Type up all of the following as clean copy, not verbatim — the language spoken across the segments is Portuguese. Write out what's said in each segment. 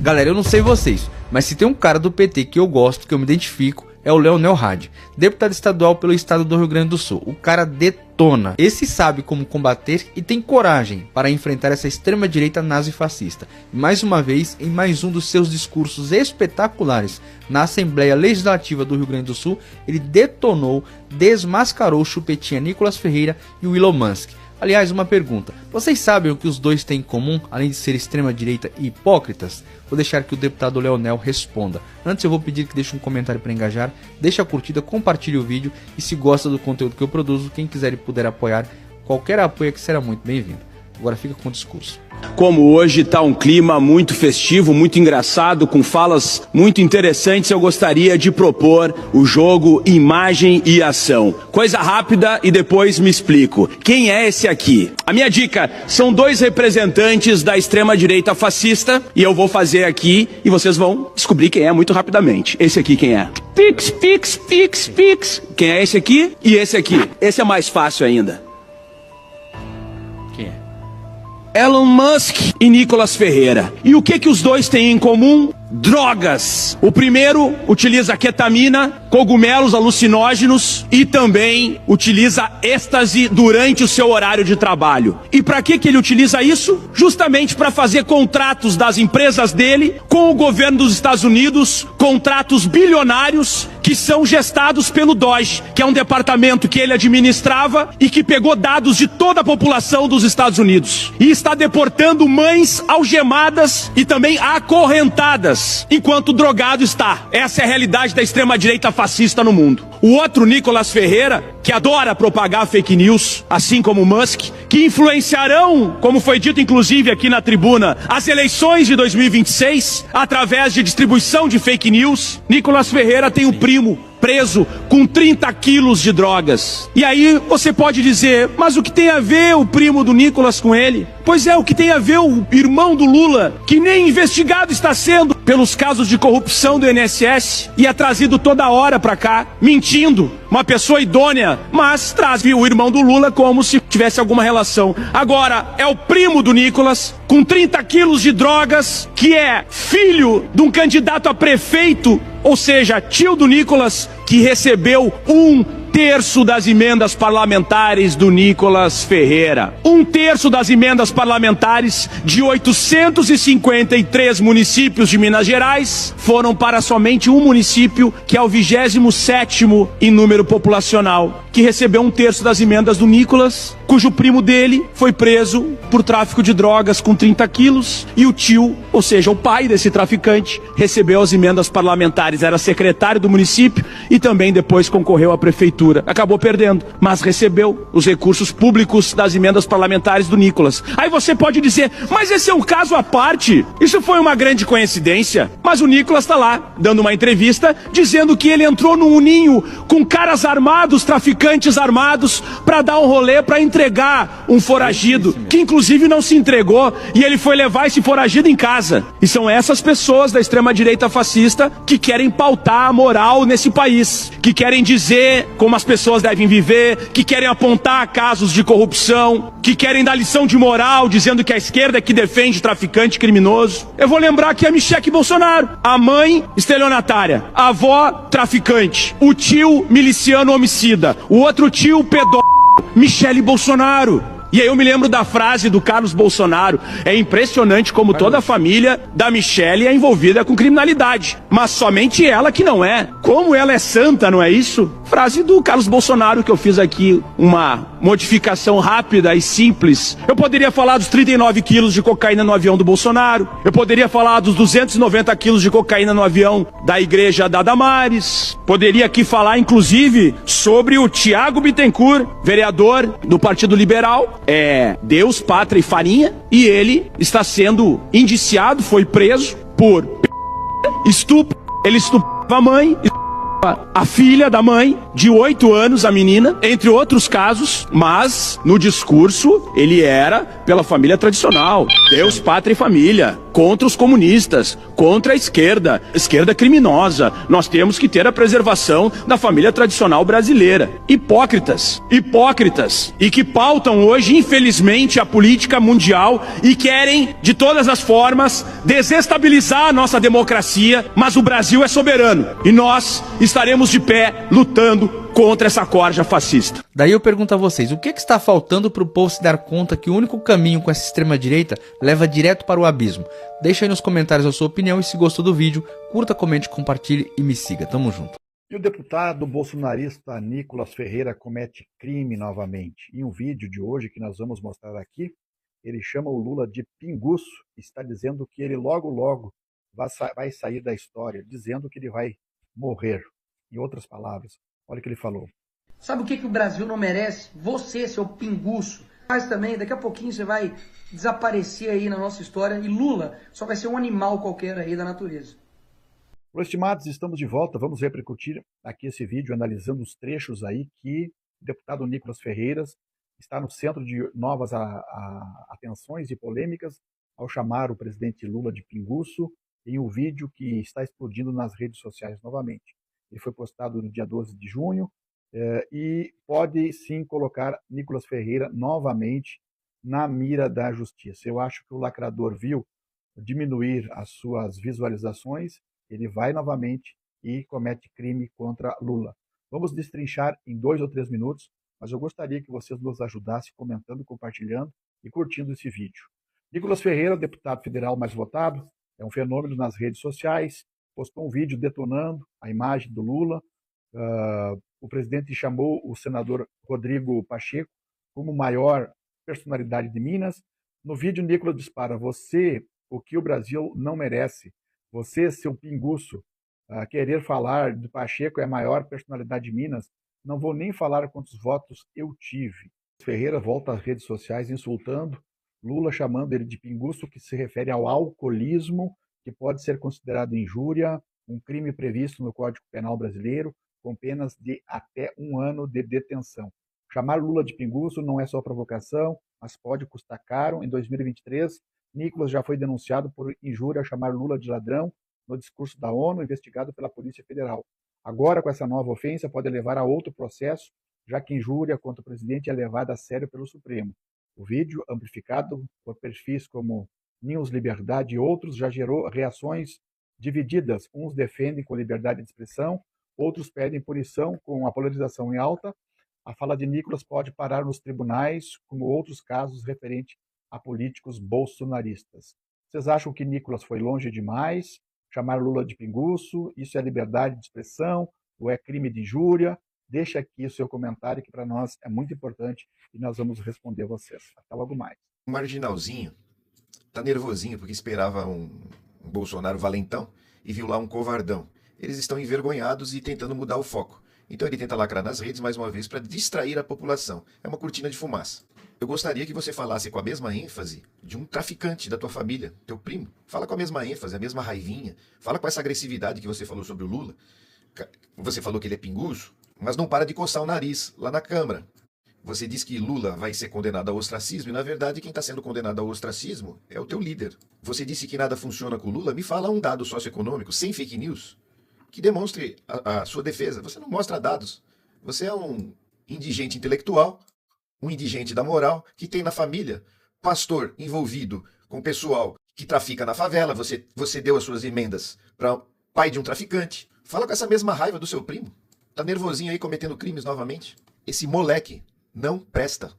Galera, eu não sei vocês, mas se tem um cara do PT que eu gosto, que eu me identifico, é o Leonel Hadi, deputado estadual pelo estado do Rio Grande do Sul. O cara detona. Esse sabe como combater e tem coragem para enfrentar essa extrema direita nazi-fascista. E mais uma vez, em mais um dos seus discursos espetaculares na Assembleia Legislativa do Rio Grande do Sul, ele detonou, desmascarou Chupetinha Nicolas Ferreira e o Elon Musk. Aliás, uma pergunta, vocês sabem o que os dois têm em comum, além de ser extrema-direita e hipócritas? Vou deixar que o deputado Leonel responda. Antes eu vou pedir que deixe um comentário para engajar, deixe a curtida, compartilhe o vídeo e se gosta do conteúdo que eu produzo, quem quiser e puder apoiar, qualquer apoio que será muito bem-vindo. Agora fica com o discurso. Como hoje está um clima muito festivo, muito engraçado, com falas muito interessantes, eu gostaria de propor o jogo Imagem e Ação. Coisa rápida e depois me explico. Quem é esse aqui? A minha dica, são dois representantes da extrema-direita fascista e eu vou fazer aqui e vocês vão descobrir quem é muito rapidamente. Esse aqui quem é? Pix, pix, pix, pix. Quem é esse aqui? E esse aqui? Esse é mais fácil ainda. Elon Musk e Nicolas Ferreira. E o que os dois têm em comum? Drogas. O primeiro utiliza ketamina, cogumelos alucinógenos e também utiliza êxtase durante o seu horário de trabalho. E para que ele utiliza isso? Justamente para fazer contratos das empresas dele com o governo dos Estados Unidos, contratos bilionários que são gestados pelo DOGE, que é um departamento que ele administrava e que pegou dados de toda a população dos Estados Unidos. E está deportando mães algemadas e também acorrentadas, enquanto o drogado está. Essa é a realidade da extrema-direita fascista no mundo. O outro, Nicolas Ferreira, que adora propagar fake news, assim como Musk, que influenciarão, como foi dito inclusive aqui na tribuna, as eleições de 2026, através de distribuição de fake news. Nicolas Ferreira tem um primo preso com 30 quilos de drogas. E aí você pode dizer, mas o que tem a ver o primo do Nicolas com ele? Pois é, o que tem a ver o irmão do Lula, que nem investigado está sendo pelos casos de corrupção do INSS e é trazido toda hora pra cá, mentindo. Uma pessoa idônea, mas traz o irmão do Lula como se tivesse alguma relação. Agora, é o primo do Nicolas, com 30 quilos de drogas, que é filho de um candidato a prefeito, ou seja, tio do Nicolas, que recebeu 1/3 das emendas parlamentares do Nicolas Ferreira. 1/3 das emendas parlamentares de 853 municípios de Minas Gerais foram para somente um município, que é o 27º em número populacional, que recebeu 1/3 das emendas do Nicolas, cujo primo dele foi preso por tráfico de drogas com 30 quilos, e o tio, ou seja, o pai desse traficante, recebeu as emendas parlamentares, era secretário do município e também depois concorreu à prefeitura. Acabou perdendo, mas recebeu os recursos públicos das emendas parlamentares do Nicolas. Aí você pode dizer, mas esse é um caso à parte, isso foi uma grande coincidência. Mas o Nicolas está lá, dando uma entrevista, dizendo que ele entrou num ninho com caras armados, traficantes armados, para dar um rolê, para entregar um foragido, que inclusive não se entregou, e ele foi levar esse foragido em casa. E são essas pessoas da extrema-direita fascista que querem pautar a moral nesse país, que querem dizer como as pessoas devem viver, que querem apontar casos de corrupção, que querem dar lição de moral, dizendo que a esquerda é que defende traficante criminoso. Eu vou lembrar que é Michele Bolsonaro, a mãe estelionatária, a avó traficante, o tio miliciano homicida, o outro tio pedófilo, Michele Bolsonaro. E aí eu me lembro da frase do Carlos Bolsonaro, é impressionante como toda a família da Michele é envolvida com criminalidade, mas somente ela que não é. Como ela é santa, não é isso? Frase do Carlos Bolsonaro, que eu fiz aqui uma modificação rápida e simples. Eu poderia falar dos 39 quilos de cocaína no avião do Bolsonaro, eu poderia falar dos 290 quilos de cocaína no avião da igreja da Damares, poderia aqui falar inclusive sobre o Tiago Bittencourt, vereador do Partido Liberal, Deus, Pátria e Farinha, e ele está sendo indiciado, foi preso por estupro. Ele estuprava a mãe, a filha da mãe, de 8 anos, a menina, entre outros casos, mas no discurso ele era pela família tradicional, Deus, pátria e família, contra os comunistas, contra a esquerda criminosa. Nós temos que ter a preservação da família tradicional brasileira. Hipócritas, e que pautam hoje, infelizmente, a política mundial e querem, de todas as formas, desestabilizar a nossa democracia, mas o Brasil é soberano e nós estaremos de pé lutando contra essa corja fascista. Daí eu pergunto a vocês, o que está faltando para o povo se dar conta que o único caminho com essa extrema-direita leva direto para o abismo? Deixa aí nos comentários a sua opinião e se gostou do vídeo, curta, comente, compartilhe e me siga. Tamo junto. E o deputado bolsonarista Nicolas Ferreira comete crime novamente. Em um vídeo de hoje que nós vamos mostrar aqui, ele chama o Lula de pinguço e está dizendo que ele logo vai sair da história, dizendo que ele vai morrer. Em outras palavras, olha o que ele falou. Sabe o que o Brasil não merece? Você, seu pinguço. Mas também, daqui a pouquinho você vai desaparecer aí na nossa história e Lula só vai ser um animal qualquer aí da natureza. Olá, estimados, estamos de volta. Vamos repercutir aqui esse vídeo analisando os trechos aí que o deputado Nicolas Ferreira está no centro de novas atenções e polêmicas ao chamar o presidente Lula de pinguço em um vídeo que está explodindo nas redes sociais novamente. Ele foi postado no dia 12 de junho e pode sim colocar Nicolas Ferreira novamente na mira da justiça. Eu acho que o lacrador viu diminuir as suas visualizações, ele vai novamente e comete crime contra Lula. Vamos destrinchar em 2 ou 3 minutos, mas eu gostaria que vocês nos ajudassem comentando, compartilhando e curtindo esse vídeo. Nicolas Ferreira, deputado federal mais votado, é um fenômeno nas redes sociais, postou um vídeo detonando a imagem do Lula. O presidente chamou o senador Rodrigo Pacheco como maior personalidade de Minas. No vídeo, Nicolas dispara: você, o que o Brasil não merece. Você, seu pinguço, querer falar de Pacheco é a maior personalidade de Minas. Não vou nem falar quantos votos eu tive. Ferreira volta às redes sociais insultando Lula, chamando ele de pinguço, que se refere ao alcoolismo, que pode ser considerado injúria, um crime previsto no Código Penal brasileiro, com penas de até 1 ano de detenção. Chamar Lula de pinguço não é só provocação, mas pode custar caro. Em 2023, Nicolas já foi denunciado por injúria ao chamar Lula de ladrão no discurso da ONU, investigado pela Polícia Federal. Agora, com essa nova ofensa, pode levar a outro processo, já que injúria contra o presidente é levada a sério pelo Supremo. O vídeo, amplificado por perfis como News Liberdade e outros, já gerou reações divididas. Uns defendem com liberdade de expressão, outros pedem punição com a polarização em alta. A fala de Nicolas pode parar nos tribunais, como outros casos referentes a políticos bolsonaristas. Vocês acham que Nicolas foi longe demais? Chamar Lula de pinguço? Isso é liberdade de expressão ou é crime de injúria? Deixa aqui o seu comentário, que para nós é muito importante e nós vamos responder vocês. Até logo mais. O marginalzinho tá nervosinho porque esperava um Bolsonaro valentão e viu lá um covardão. Eles estão envergonhados e tentando mudar o foco. Então ele tenta lacrar nas redes mais uma vez para distrair a população. É uma cortina de fumaça. Eu gostaria que você falasse com a mesma ênfase de um traficante da tua família, teu primo. Fala com a mesma ênfase, a mesma raivinha. Fala com essa agressividade que você falou sobre o Lula. Você falou que ele é pinguço, mas não para de coçar o nariz lá na Câmara. Você diz que Lula vai ser condenado ao ostracismo e, na verdade, quem está sendo condenado ao ostracismo é o teu líder. Você disse que nada funciona com o Lula. Me fala um dado socioeconômico, sem fake news, que demonstre a sua defesa. Você não mostra dados. Você é um indigente intelectual, um indigente da moral, que tem na família pastor envolvido com pessoal que trafica na favela. Você deu as suas emendas para pai de um traficante. Fala com essa mesma raiva do seu primo. Tá nervosinho aí cometendo crimes novamente? Esse moleque não presta.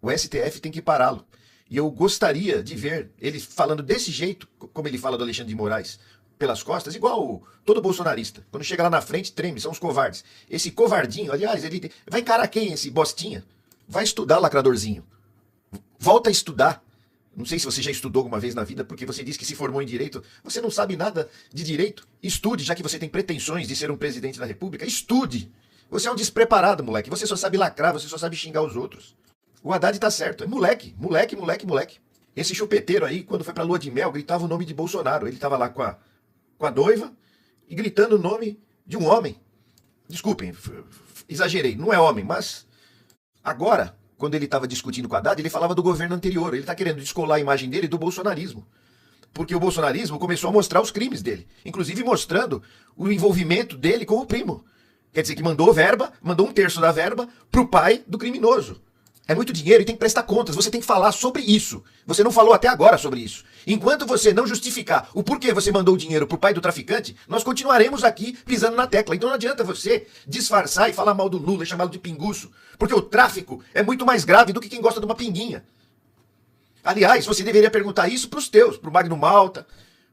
O STF tem que pará-lo. E eu gostaria de ver ele falando desse jeito, como ele fala do Alexandre de Moraes, pelas costas, igual todo bolsonarista. Quando chega lá na frente, treme, são os covardes. Esse covardinho, aliás, ele vai encarar quem, esse bostinha? Vai estudar, lacradorzinho. Volta a estudar. Não sei se você já estudou alguma vez na vida, porque você disse que se formou em direito. Você não sabe nada de direito. Estude, já que você tem pretensões de ser um presidente da República. Estude. Você é um despreparado, moleque. Você só sabe lacrar, você só sabe xingar os outros. O Haddad tá certo. É moleque, moleque, moleque, moleque. Esse chupeteiro aí, quando foi pra lua de mel, gritava o nome de Bolsonaro. Ele tava lá com a noiva e gritando o nome de um homem. Desculpem, exagerei, não é homem, mas agora, quando ele estava discutindo com a Haddad, ele falava do governo anterior. Ele está querendo descolar a imagem dele do bolsonarismo. Porque o bolsonarismo começou a mostrar os crimes dele, inclusive mostrando o envolvimento dele com o primo. Quer dizer que mandou verba, mandou 1/3 da verba pro pai do criminoso. É muito dinheiro e tem que prestar contas, você tem que falar sobre isso. Você não falou até agora sobre isso. Enquanto você não justificar o porquê você mandou o dinheiro pro pai do traficante, nós continuaremos aqui pisando na tecla. Então não adianta você disfarçar e falar mal do Lula e chamá-lo de pinguço, porque o tráfico é muito mais grave do que quem gosta de uma pinguinha. Aliás, você deveria perguntar isso pros teus, pro Magno Malta,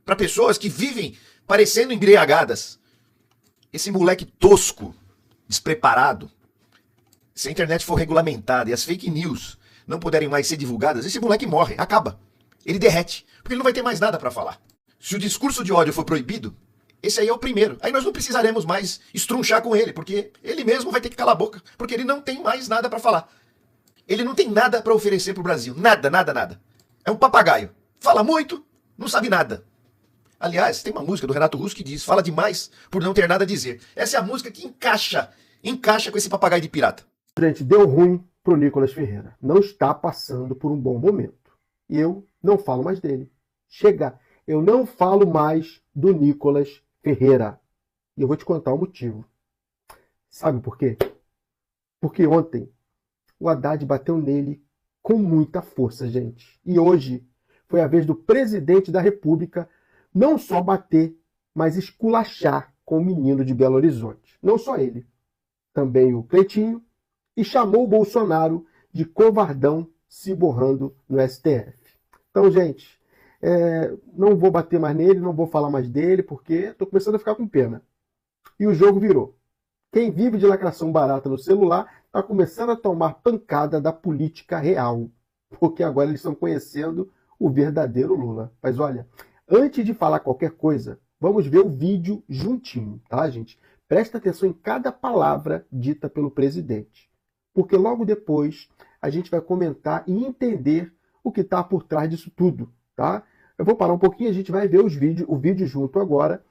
para pessoas que vivem parecendo embriagadas. Esse moleque tosco, despreparado, se a internet for regulamentada e as fake news não puderem mais ser divulgadas, esse moleque morre, acaba. Ele derrete, porque ele não vai ter mais nada para falar. Se o discurso de ódio for proibido, esse aí é o primeiro. Aí nós não precisaremos mais estrunchar com ele, porque ele mesmo vai ter que calar a boca, porque ele não tem mais nada para falar. Ele não tem nada para oferecer pro Brasil. Nada, nada, nada. É um papagaio. Fala muito, não sabe nada. Aliás, tem uma música do Renato Russo que diz: fala demais por não ter nada a dizer. Essa é a música que encaixa com esse papagaio de pirata. Gente, deu ruim pro Nicolas Ferreira. Não está passando por um bom momento. E eu não falo mais dele. Chega, eu não falo mais do Nicolas Ferreira. E eu vou te contar o motivo. Sabe por quê? Porque ontem o Haddad bateu nele com muita força, gente. E hoje foi a vez do presidente da República não só bater, mas esculachar com o menino de Belo Horizonte. Não só ele, também o Cleitinho, e chamou o Bolsonaro de covardão se borrando no STF. Então, gente, não vou bater mais nele, não vou falar mais dele, porque estou começando a ficar com pena. E o jogo virou. Quem vive de lacração barata no celular está começando a tomar pancada da política real, porque agora eles estão conhecendo o verdadeiro Lula. Mas olha, antes de falar qualquer coisa, vamos ver o vídeo juntinho, tá, gente? Presta atenção em cada palavra dita pelo presidente, porque logo depois a gente vai comentar e entender o que está por trás disso tudo, tá? Eu vou parar um pouquinho, a gente vai ver o vídeo junto agora,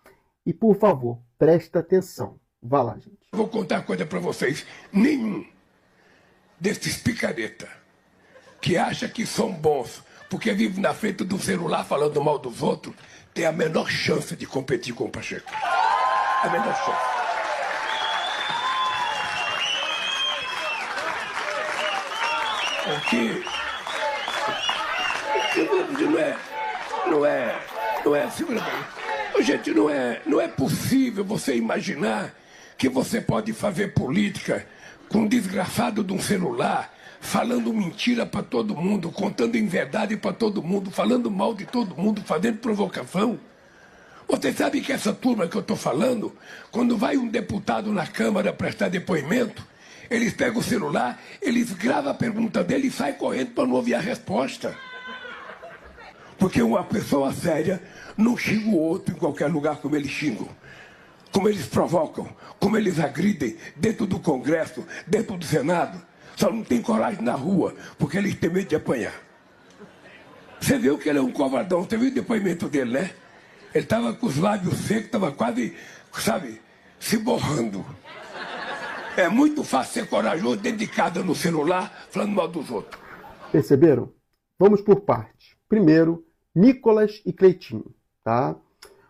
e por favor, presta atenção. Vá lá, gente. Vou contar uma coisa para vocês. Nenhum desses picareta que acha que são bons porque vive na frente do celular falando mal dos outros tem a menor chance de competir com o Pacheco. A menor chance. Não é assim, gente, não é possível você imaginar que você pode fazer política com um desgraçado de um celular, falando mentira para todo mundo, contando inverdade para todo mundo, falando mal de todo mundo, fazendo provocação. Você sabe que essa turma que eu estou falando, quando vai um deputado na Câmara prestar depoimento, eles pegam o celular, eles gravam a pergunta dele e saem correndo para não ouvir a resposta. Porque uma pessoa séria não xinga o outro em qualquer lugar como eles xingam. Como eles provocam, como eles agridem dentro do Congresso, dentro do Senado. Só não tem coragem na rua, porque eles têm medo de apanhar. Você viu que ele é um covardão, você viu o depoimento dele, né? Ele estava com os lábios secos, estava quase, sabe, se borrando. É muito fácil ser corajoso, dedicado no celular, falando mal dos outros. Perceberam? Vamos por parte. Primeiro, Nicolas e Cleitinho, tá?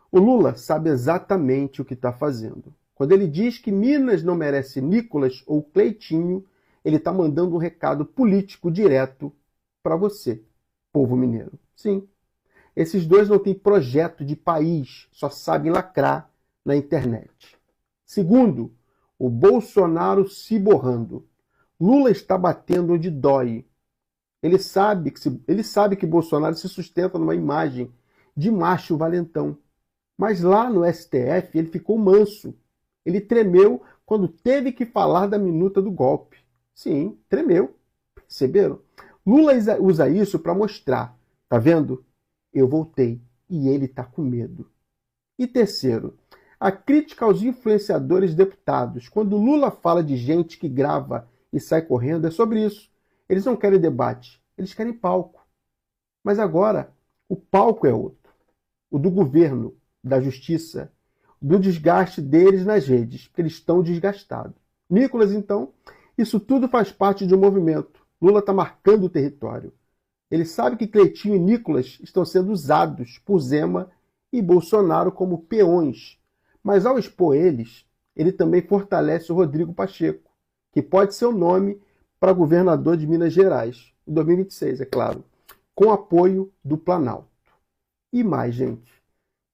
O Lula sabe exatamente o que está fazendo. Quando ele diz que Minas não merece Nicolas ou Cleitinho, ele está mandando um recado político direto para você, povo mineiro. Sim, esses dois não têm projeto de país, só sabem lacrar na internet. Segundo, o Bolsonaro se borrando. Lula está batendo onde dói. Ele sabe que Bolsonaro se sustenta numa imagem de macho valentão. Mas lá no STF ele ficou manso. Ele tremeu quando teve que falar da minuta do golpe. Sim, tremeu. Perceberam? Lula usa isso para mostrar. Tá vendo? Eu voltei e ele tá com medo. E terceiro, a crítica aos influenciadores deputados. Quando Lula fala de gente que grava e sai correndo, é sobre isso. Eles não querem debate, eles querem palco. Mas agora, o palco é outro. O do governo, da justiça. do desgaste deles nas redes, porque eles estão desgastados. Nicolas, então, isso tudo faz parte de um movimento. Lula está marcando o território. Ele sabe que Cleitinho e Nicolas estão sendo usados por Zema e Bolsonaro como peões. Mas ao expor eles, ele também fortalece o Rodrigo Pacheco, que pode ser o nome para governador de Minas Gerais, em 2026, é claro, com apoio do Planalto. E mais, gente,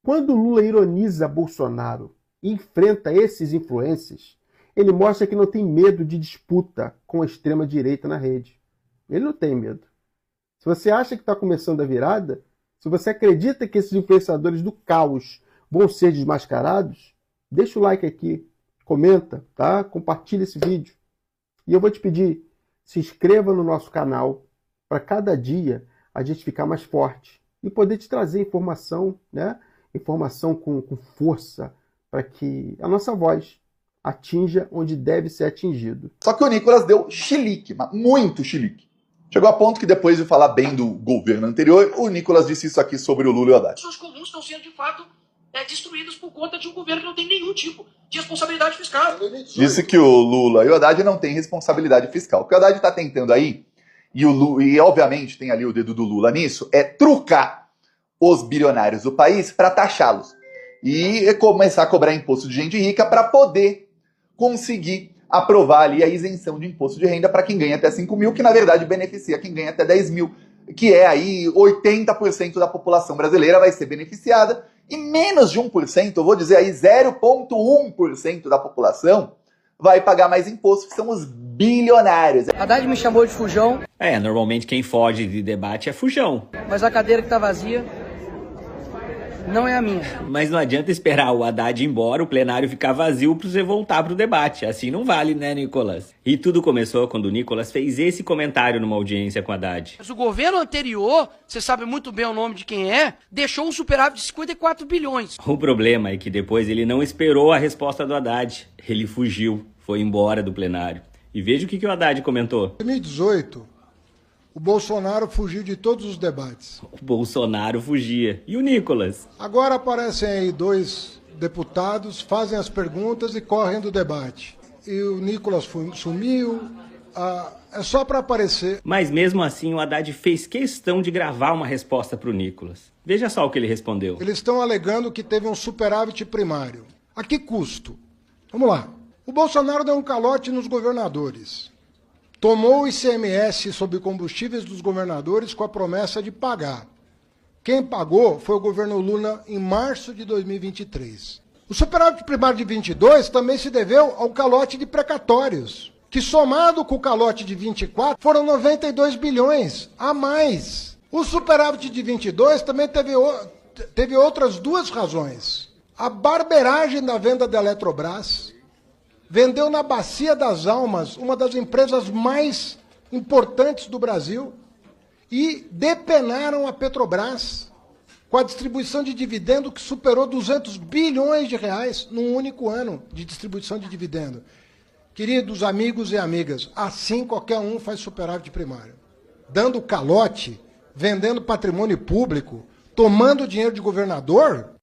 quando Lula ironiza Bolsonaro e enfrenta esses influências, ele mostra que não tem medo de disputa com a extrema-direita na rede. Ele não tem medo. Se você acha que está começando a virada, se você acredita que esses influenciadores do caos vão ser desmascarados, deixa o like aqui, comenta, tá? Compartilha esse vídeo. E eu vou te pedir, se inscreva no nosso canal para cada dia a gente ficar mais forte e poder te trazer informação, né? Informação com força para que a nossa voz atinja onde deve ser atingido. Só que o Nicolas deu chilique, muito chilique. Chegou a ponto que depois de falar bem do governo anterior, o Nicolas disse isso aqui sobre o Lula e o Haddad. Pessoas comuns estão sendo, de fato, destruídas por conta de um governo que não tem nenhum tipo de responsabilidade fiscal. Disse que o Lula e o Haddad não têm responsabilidade fiscal. O que o Haddad está tentando aí, e obviamente tem ali o dedo do Lula nisso, é trucar os bilionários do país para taxá-los. E começar a cobrar imposto de gente rica para poder conseguir aprovar ali a isenção de imposto de renda para quem ganha até 5 mil, que na verdade beneficia quem ganha até 10 mil, que é aí 80% da população brasileira vai ser beneficiada, e menos de 1%, eu vou dizer aí 0,1% da população vai pagar mais imposto, que são os bilionários. Haddad me chamou de fujão. Normalmente quem foge de debate é fujão. Mas a cadeira que tá vazia não é a minha. Mas não adianta esperar o Haddad ir embora, o plenário ficar vazio para você voltar pro debate. Assim não vale, né, Nicolas? E tudo começou quando o Nicolas fez esse comentário numa audiência com o Haddad. Mas o governo anterior, você sabe muito bem o nome de quem é, deixou um superávit de 54 bilhões. O problema é que depois ele não esperou a resposta do Haddad. Ele fugiu, foi embora do plenário. E veja o que o Haddad comentou. Em 2018... o Bolsonaro fugiu de todos os debates. O Bolsonaro fugia. E o Nicolas? Agora aparecem aí 2 deputados, fazem as perguntas e correm do debate. E o Nicolas sumiu, é só para aparecer. Mas mesmo assim o Haddad fez questão de gravar uma resposta para o Nicolas. Veja só o que ele respondeu. Eles estão alegando que teve um superávit primário. A que custo? Vamos lá. O Bolsonaro deu um calote nos governadores. Tomou o ICMS sobre combustíveis dos governadores com a promessa de pagar. Quem pagou foi o governo Lula em março de 2023. O superávit primário de 22 também se deveu ao calote de precatórios, que somado com o calote de 24 foram 92 bilhões a mais. O superávit de 22 também teve outras 2 razões. A barberagem da venda da Eletrobras, vendeu na Bacia das Almas, uma das empresas mais importantes do Brasil, e depenaram a Petrobras com a distribuição de dividendo que superou 200 bilhões de reais num único ano de distribuição de dividendo. Queridos amigos e amigas, assim qualquer um faz superávit primário. Dando calote, vendendo patrimônio público, tomando dinheiro de governador,